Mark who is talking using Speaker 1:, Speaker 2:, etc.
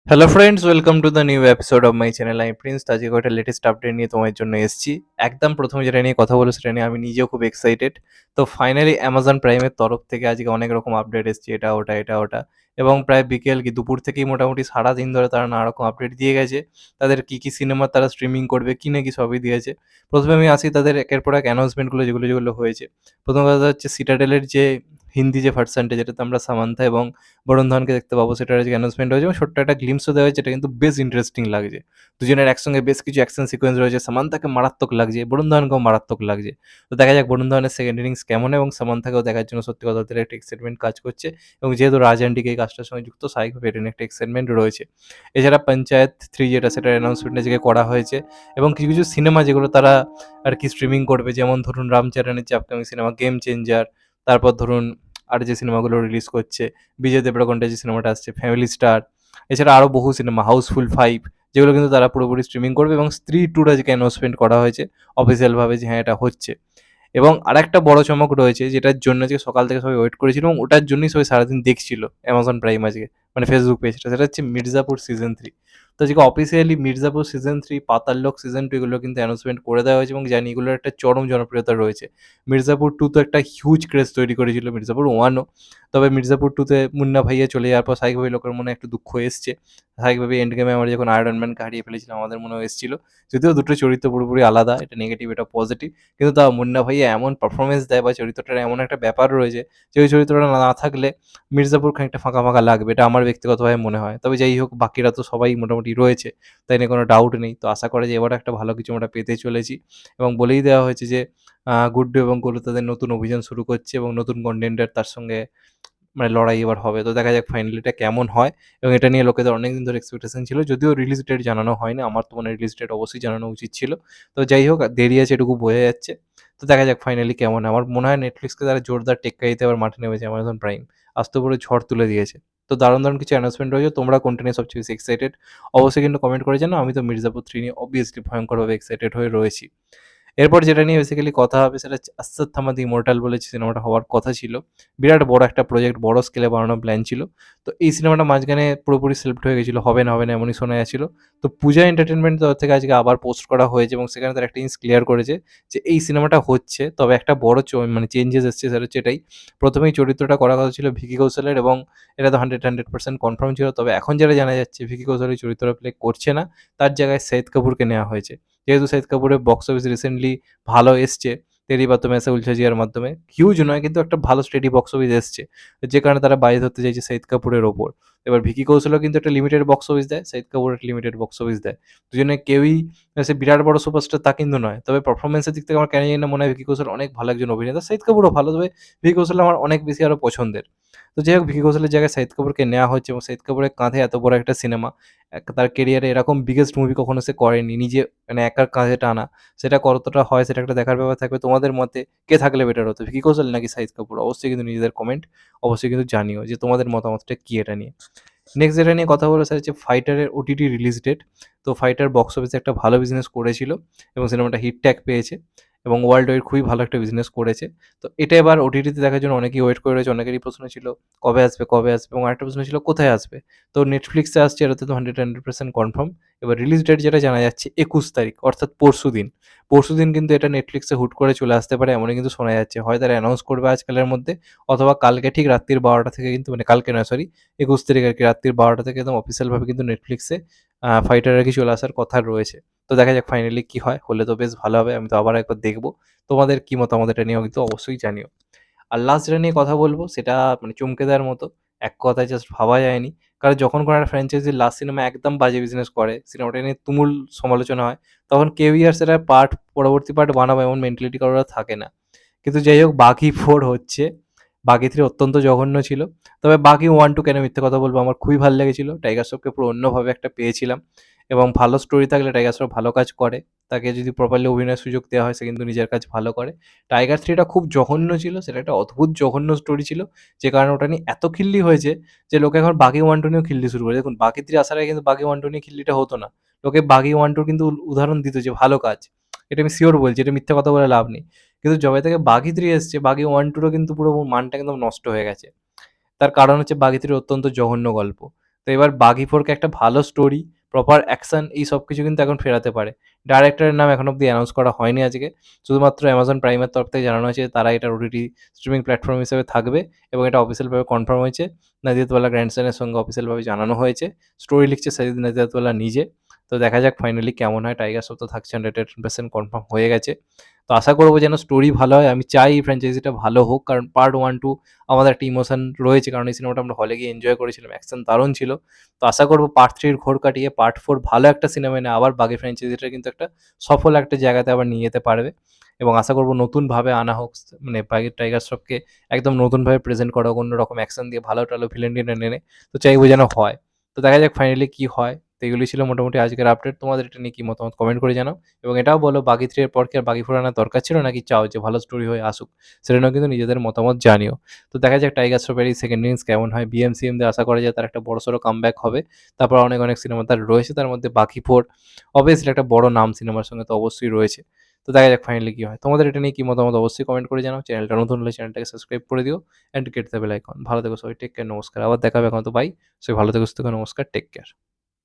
Speaker 1: Hello friends, welcome to the new episode of my channel. আমি Prince. আজকে কয়েকটা latest update নিয়ে তোমার জন্য এসেছি। একদম প্রথমে যেটা নিয়ে কথা বলবো সেটা নিয়ে আমি নিজেও খুব এক্সাইটেড। তো ফাইনালি অ্যামাজন প্রাইমের তরফ থেকে আজকে অনেক রকম আপডেট এসেছে, এটা ওটা এটা ওটা, এবং প্রায় বিকেল কি দুপুর থেকেই মোটামুটি সারাদিন ধরে তারা নানা রকম আপডেট দিয়ে গেছে। তাদের কী কী সিনেমা তারা স্ট্রিমিং করবে কী না কি সবই দিয়েছে। প্রথমে আমি আসি তাদের একের পর এক অ্যানাউন্সমেন্টগুলো যেগুলো যেগুলো হয়েছে। প্রথম কথা হচ্ছে সিটাডেলের যে হিন্দি যে ভার্সানটা, যেটাতে আমরা সামান্থা এবং বরুণ ধাওয়ানকে দেখতে পাবো, সেটার আজকে অ্যানাউন্সমেন্ট হয়েছে এবং ছোট্ট একটা গ্লিমসও দেওয়া হয়েছে, যেটা কিন্তু বেশ ইন্টারেস্টিং লাগছে। দুজনের একসঙ্গে বেশ কিছু অ্যাকশন সিকোয়েন্স রয়েছে, সামান্থাকে মারাত্মক লাগছে, বরুণ ধাওয়ানকেও মারাত্মক লাগছে। তো দেখা যাক বরুণ ধাওয়ানের সেকেন্ড ইনিংস কেমন হয়, এবং সামান্থাকেও দেখার জন্য সত্যি কথা বলতে একটা এক্সাইটমেন্ট কাজ করছে। এবং যেহেতু রাজ আন্টিকে এই কাজটার সঙ্গে যুক্ত, স্বাভাবিকভাবে এটা নিয়ে একটা এক্সাইটমেন্ট রয়েছে। এছাড়া পঞ্চায়েত 3 যেটা, সেটার অ্যানাউন্সমেন্ট আজকে করা হয়েছে, এবং কিছু কিছু সিনেমা যেগুলো তারা আর কি স্ট্রিমিং করবে, যেমন ধরুন রামচরণের যে আপকামিং সিনেমা গেম চেঞ্জার, তারপর ধরুন আর যে সিনেমাগুলো রিলিজ করছে, বিজয় দেবরকোন্ডার যে সিনেমাটা আসছে ফ্যামিলি স্টার, এছাড়া আরও বহু সিনেমা হাউসফুল 5, যেগুলো কিন্তু তারা পুরোপুরি স্ট্রিমিং করবে। এবং স্ত্রী 2 আজকে অ্যানাউন্সমেন্ট করা হয়েছে অফিসিয়ালভাবে যে হ্যাঁ এটা হচ্ছে। এবং আরেকটা বড় চমক রয়েছে, যেটার জন্য আজকে সকাল থেকে সবাই ওয়েট করেছিল এবং ওটার জন্যই সবাই সারাদিন দেখছিল অ্যামাজন প্রাইম আজকে, মানে ফেসবুক পেজটা, সেটা হচ্ছে মির্জাপুর সিজন 3। তো আজকে অফিসিয়ালি মির্জাপুর সিজন 3, পাতাল লোক সিজন 2 এগুলো কিন্তু অ্যানাউন্সমেন্ট করে দেওয়া হয়েছে, এবং জানি এগুলোর একটা চরম জনপ্রিয়তা রয়েছে। মির্জাপুর 2 তো একটা হিউজ ক্রেজ তৈরি করেছিল, মির্জাপুর 1ও। তবে মির্জাপুর 2তে মুন্না ভাইয়া চলে যাওয়ার পর স্বাভাবিকভাবে লোকের মনে একটু দুঃখ এসছে। স্বাভাবিকভাবে এন্ড গেমে আমরা যখন আয়রন ম্যানকে হারিয়ে ফেলেছিলাম, আমাদের মনেও এসেছিল। যদিও দুটো চরিত্র পুরোপুরি আলাদা, এটা নেগেটিভ এটা পজিটিভ, কিন্তু তাও মুন্না ভাইয়া এমন পারফরমেন্স দেয় বা চরিত্রটার এমন একটা ব্যাপার রয়েছে, যে ওই চরিত্রটা না থাকলে মির্জাপুর খানিকটা ফাঁকা ফাঁকা লাগবে, এটা আমার ব্যক্তিগতভাবে মনে হয়। তবে যাই হোক, বাকিরা তো সবাই মোটামুটি রয়েছে, তাই নিয়ে কোনো ডাউট নেই। তো আশা করা যায় এবার একটা ভালো কিছু আমরা পেতে চলেছি। এবং বলেই দেওয়া হয়েছে যে গুড্ডু এবং গোলু তাদের নতুন অভিযান শুরু করছে, এবং নতুন কন্টেন্ডার তার সঙ্গে মানে লড়াই এবার হবে। তো দেখা যাক ফাইনালি এটা কেমন হয়, এবং এটা নিয়ে লোকেদের অনেকদিন ধরে এক্সপেকটেশন ছিল, যদিও রিলিজ ডেট জানানো হয়নি। আমার তো মনে হয় রিলিজ ডেট অবশ্যই জানানো উচিত ছিল। তো যাই হোক, দেরি আছে এটুকু বোঝা যাচ্ছে। তো দেখা যাক ফাইনালি কেমন হয়। আমার মনে হয় নেটফ্লিক্সকে তারা জোরদার টেক্কা দিতে আবার মাঠে নেমেছে অ্যামাজন প্রাইম। আজ তো পুরো ঝড় তুলে দিয়েছে। তো দারুণ দারুণ কিছু অ্যানাউন্সমেন্ট রয়েছে। তোমরা কোনটা নিয়ে সবচেয়ে বেশি এক্সাইটেড? অবশ্যই কিন্তু কমেন্ট করে জানাও। আমি তো মির্জাপুর 3 নিয়ে অবভিয়াসলি ভয়ঙ্করভাবে এক্সাইটেড হয়ে রয়েছি। এরপর যেটা নিয়ে বেসিক্যালি কথা হবে সেটা হচ্ছে অশ্বত্থামা দি ইমর্টাল বলে যে সিনেমাটা হওয়ার কথা ছিল। বিরাট বড় একটা প্রজেক্ট, বড় স্কেলে বানানোর প্ল্যান ছিল। তো এই সিনেমাটা মাঝখানে পুরোপুরি স্লেপ্ট হয়ে গেছিল। হবে না, হবে না এমনই শোনা যাচ্ছিল। তো পূজা এন্টারটেইনমেন্ট তরফ থেকে আজকে আবার পোস্ট করা হয়েছে, এবং সেখানে তারা একটা জিনিস ক্লিয়ার করেছে যে এই সিনেমাটা হচ্ছে। তবে একটা বড় মানে চেঞ্জেস এসছে, সেটা হচ্ছে এটাই। ১ম এই চরিত্রটা করার কথা ছিল ভিকি কৌশলের, এবং এটা তো 100% কনফার্ম ছিল। তবে এখন যেটা জানা যাচ্ছে ভিকি কৌশল এই চরিত্রটা প্লে করছে না। তার জায়গায় শাহিদ কাপুরকে নেওয়া হয়েছে। যেহেতু শাহিদ কাপুরের বক্স অফিস রিসেন্টলি ভালো এসছে, তেরি বাতম এসে উলঝে জিয়ার মাধ্যমে হিউজ নয়, কিন্তু একটা ভালো স্টেডি বক্স অফিস এসছে, যে কারণে তারা বাজি ধরতে চাইছে শাহিদ কাপুরের ওপর। এবার ভিকি কৌশলও কিন্তু একটা লিমিটেড বক্স অফিস দেয়, শাহিদ কাপুর একটা লিমিটেড বক্স অফিস দেয়। দুজনে কেউই সে বিরাট বড় সুপারস্টার তা কিন্তু নয়। তবে পারফরমেন্সের দিক থেকে আমার কেন জানি না মনে হয় ভিকি কৌশল অনেক ভালো একজন অভিনেতা। শাহিদ কাপুরও ভালো, তবে ভিকি কৌশল আমার অনেক বেশি আরও পছন্দের। তো যাই হোক, ভিকি কৌশলের জায়গায় শাহিদ কাপুরকে নেওয়া হচ্ছে, এবং শাহিদ কাপুরের কাঁধে এত বড় একটা সিনেমা, তার কেরিয়ারে এরকম বিগেস্ট মুভি কখনো সে করেনি, নিজে মানে একার কাঁধে টানা। সেটা কতটা হয় সেটা একটা দেখার ব্যাপার থাকবে। তোমাদের মতে কে থাকলে বেটার হতো, ভিকি কৌশল নাকি শাহিদ কাপুর? অবশ্যই কিন্তু নিজেদের কমেন্ট অবশ্যই কিন্তু জানিও যে তোমাদের মতামতটা কী এটা নিয়ে। নেক্সট যেটা নিয়ে কথা বলবো সেটা হচ্ছে ফাইটারের ওটিটি রিলিজ ডেট। তো ফাইটার বক্স অফিসে একটা ভালো বিজনেস করেছিল, এবং সিনেমাটা হিট ট্যাগ পেয়েছে, এবং ওয়ার্ল্ড ওয়াইড খুবই ভালো একটা বিজনেস করেছে। তো এটা এবার ওটিটিতে দেখার জন্য অনেকেই ওয়েট করে রয়েছে। অনেকেরই প্রশ্ন ছিল কবে আসবে, কবে আসবে, এবং আরেকটা প্রশ্ন ছিল কোথায় আসবে। তো নেটফ্লিক্সে আসছে, এটাতে তো 100% কনফার্ম। এবার রিলিজ ডেট যেটা জানা যাচ্ছে 21 তারিখ, অর্থাৎ পরশুদিন। পরশুদিন কিন্তু এটা নেটফ্লিক্সে হুট করে চলে আসতে পারে, এমনই কিন্তু শোনা যাচ্ছে। হয় তারা অ্যানাউন্স করবে আজকালের মধ্যে, অথবা কালকে ঠিক রাত্রির 12টা থেকে কিন্তু, মানে কালকে নয় সরি, 21 তারিখ আরকি রাত্রির 12টা থেকে একদম অফিসিয়ালভাবে কিন্তু নেটফ্লিক্সে ফাইটার আরকি চলে আসার কথা রয়েছে। তো দেখা যাক ফাইনালি কি হয়। হলে তো বেশ ভালো হবে। আমি তো আবার একবার দেখব। তোমাদের কি মতামত এটা নিয়েও কিন্তু অবশ্যই জানিও। আর লাস্ট যেটা নিয়ে কথা বলব সেটা মানে চমকে দেওয়ার মতো। এক কথায় জাস্ট ভাবা যায়নি। কারণ যখন কোনো একটা ফ্র্যাঞ্চাইজির লাস্ট সিনেমা একদম বাজে বিজনেস করে, সিনেমাটা নিয়ে তুমুল সমালোচনা হয়, তখন কেউই আর সেটার পরবর্তী পার্ট বানাবো এমন মেন্টালিটি কারোর আর থাকে না। কিন্তু যাই হোক, বাঘি 4 হচ্ছে। বাঘি 3 অত্যন্ত জঘন্য ছিল। তবে বাঘি 1-2 কেন মিথ্যে কথা বলব, আমার খুবই ভাল লেগেছিল। টাইগার শ্রফকে পুরো অন্যভাবে একটা পেয়েছিলাম, এবং ভালো স্টোরি থাকলে টাইগার শ্রফ ভালো কাজ করে। তাকে যদি প্রপারলি অভিনয়ের সুযোগ দেওয়া হয়, সে কিন্তু নিজের কাজ ভালো করে। টাইগার 3 টা খুব জঘন্য ছিল। সেটা একটা অদ্ভুত জঘন্য স্টোরি ছিল, যে কারণে ওটা নিয়ে এত খিল্লি হয়েছে যে লোকে এখন বাঘি 1-2 নিয়েও খিল্লি শুরু করে। দেখুন, বাঘি 3 আসার আগে কিন্তু বাঘি 1-2 নিয়ে খিল্লিটা হতো না। লোকে বাঘি 1-2 র কিন্তু উদাহরণ দিত যে ভালো কাজ। এটা আমি সিওর বলছি, এটা মিথ্যা কথা বলে লাভ নেই। কিন্তু যবে থেকে বাঘি 3 এসছে, বাঘি 1-2 রও কিন্তু পুরো মানটা একদম নষ্ট হয়ে গেছে। তার কারণ হচ্ছে বাঘি 3 অত্যন্ত জঘন্য গল্প। তো এবার 'বাঘি 4' কে একটা ভালো স্টোরি, প্রপার অ্যাকশন এই সবকিছু কিন্তু এখন ফেরাতে পারে। ডাইরেক্টরের নাম এখন অব্দি অ্যানাউন্স করা হয়নি আজকে। শুধুমাত্র Amazon Prime এর তরফ থেকে জানানো হয়েছে যে তারা এটার OTT স্ট্রিমিং প্ল্যাটফর্ম হিসেবে থাকবে এবং এটা অফিসিয়ালভাবে কনফার্ম হয়েছে। নাদিয়াদওয়ালা গ্র্যান্ডসনের সঙ্গে অফিসিয়ালভাবে জানানো হয়েছে। স্টোরি লিখছে সাইদ নাদিয়াদওয়ালা নিজে। তো দেখা যাক ফাইনালি কেমন হয়। টাইগার শ্রফ তো থাকছে 100% কনফার্ম হয়ে গেছে। তো আশা করব যেন স্টোরি ভালো হয়। আমি চাই এই ফ্র্যাঞ্চাইজিটা ভালো হোক, কারণ পার্ট 1, 2 আমাদের একটা ইমোশন রয়েছে, কারণ এই সিনেমাটা আমরা হলে গিয়ে এনজয় করেছিলাম। অ্যাকশন দারুণ ছিল। তো আশা করব পার্ট 3 এর ঘোর কাটিয়ে পার্ট 4 ভালো একটা সিনেমা এনে আবার বাঘি ফ্র্যাঞ্চাইজিটা কিন্তু একটা সফল একটা জায়গাতে আবার নিয়ে যেতে পারবে এবং আশা করব নতুনভাবে আনা হোক, মানে বাঘি টাইগার শ্রফকে একদম নতুনভাবে প্রেজেন্ট করা হোক, অন্যরকম অ্যাকশন দিয়ে ভালো টালো ভিলেন-টিলেন এনে। তো চাইবো যেন হয়। তো দেখা যাক ফাইনালি কি হয়। তো এগুলোই ছিল মোটামুটি আজকের আপডেট। তোমাদের এটা নিয়ে কি মতামত কমেন্ট করে জানাও এবং এটাও বলো, বাঘি 3 এর পর কি আর বাঘি 4 আনার দরকার ছিল, নাকি চাও যে ভালো স্টোরি হয়ে আসুক? সেটা নিয়েও কিন্তু নিজেদের মতামত জানিও। তো দেখা যাক টাইগার শ্রফের এই সেকেন্ড ইনিংস কেমন হয়। BMCM দিয়ে আশা করা যায় তার একটা বড়সড় কামব্যাক হবে। তারপর অনেক সিনেমা তার রয়েছে, তার মধ্যে বাঘি 4 অবভিয়াসলি একটা বড় নাম সিনেমার সঙ্গে তো অবশ্যই রয়েছে। তো দেখা যাক ফাইনালি কি হয়। তোমাদের এটা নিয়ে কি মতামত অবশ্যই কমেন্ট করে জানাও। চ্যানেলটা নতুন হলে চ্যানেলটাকে সাবস্ক্রাইব করে দিও and get the bell icon. ভালো থেকো সবাই, টেক কেয়ার, নমস্কার। আবার দেখা হবে এখন, তো বাই। সবাই ভালো থেকো, সুস্থ থেকো, নমস্কার, টেক কেয়ার।